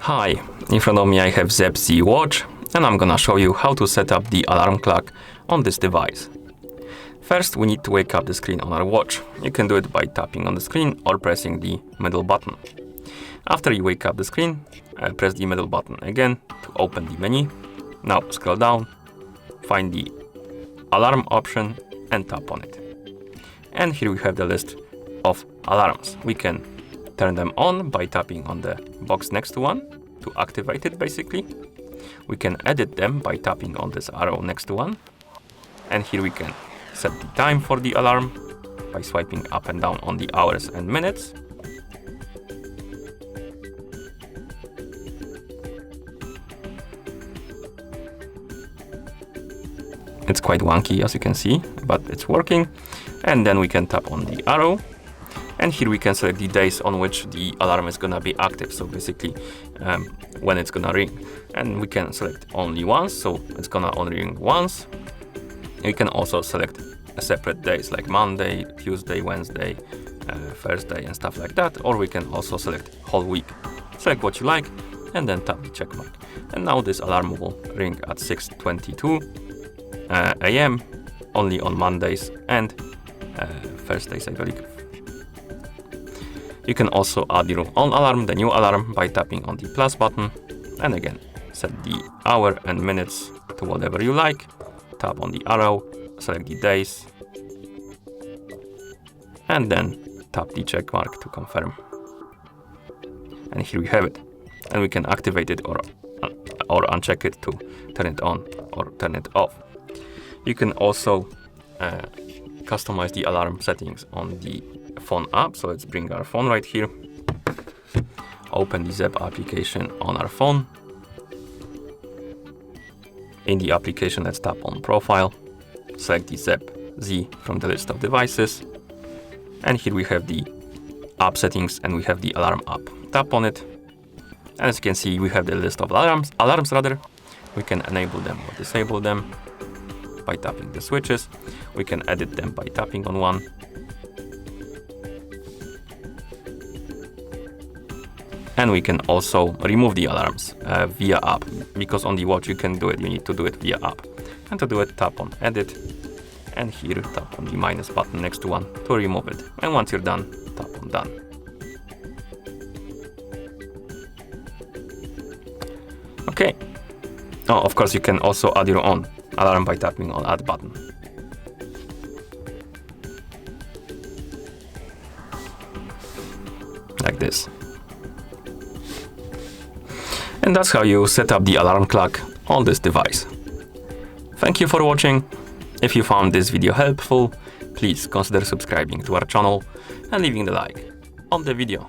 Hi, in front of me I have Zepp Z watch, and I'm gonna show you how to set up the alarm clock on this device. First, we need to wake up the screen on our watch. You can do it by tapping on the screen or pressing the middle button. After you wake up the screen, press the middle button again to open the menu. Now scroll down, find the alarm option and tap on it. And here we have the list of alarms. We can turn them on by tapping on the box next to one to activate it basically. We can edit them by tapping on this arrow next to one. And here we can set the time for the alarm by swiping up and down on the hours and minutes. It's quite wonky as you can see, but it's working. And then we can tap on the arrow. And here we can select the days on which the alarm is gonna be active. So basically when it's gonna ring. And we can select only once, so it's gonna only ring once. You can also select separate days like Monday, Tuesday, Wednesday, Thursday and stuff like that. Or we can also select whole week. Select what you like and then tap the check mark. And now this alarm will ring at 6:22 AM only on Mondays and Thursdays, I believe. You can also add your own alarm, the new alarm, by tapping on the plus button. And again, set the hour and minutes to whatever you like. Tap on the arrow, select the days. And then tap the check mark to confirm. And here we have it. And we can activate it or uncheck it to turn it on or turn it off. You can also customize the alarm settings on the phone app. So let's bring our phone right here. Open the Zepp application on our phone. In the application, let's tap on Profile. Select the Zepp Z from the list of devices. And here we have the app settings and we have the alarm app. Tap on it. And as you can see, we have the list of alarms. We can enable them or disable them by tapping the switches. We can edit them by tapping on one. And we can also remove the alarms via app, because on the watch you can do it, you need to do it via app. And to do it, tap on edit, and here tap on the minus button next to one to remove it. And once you're done, tap on done. Okay. Oh, of course you can also add your own alarm by tapping on add button. Like this. And that's how you set up the alarm clock on this device. Thank you for watching. If you found this video helpful, please consider subscribing to our channel and leaving the like on the video.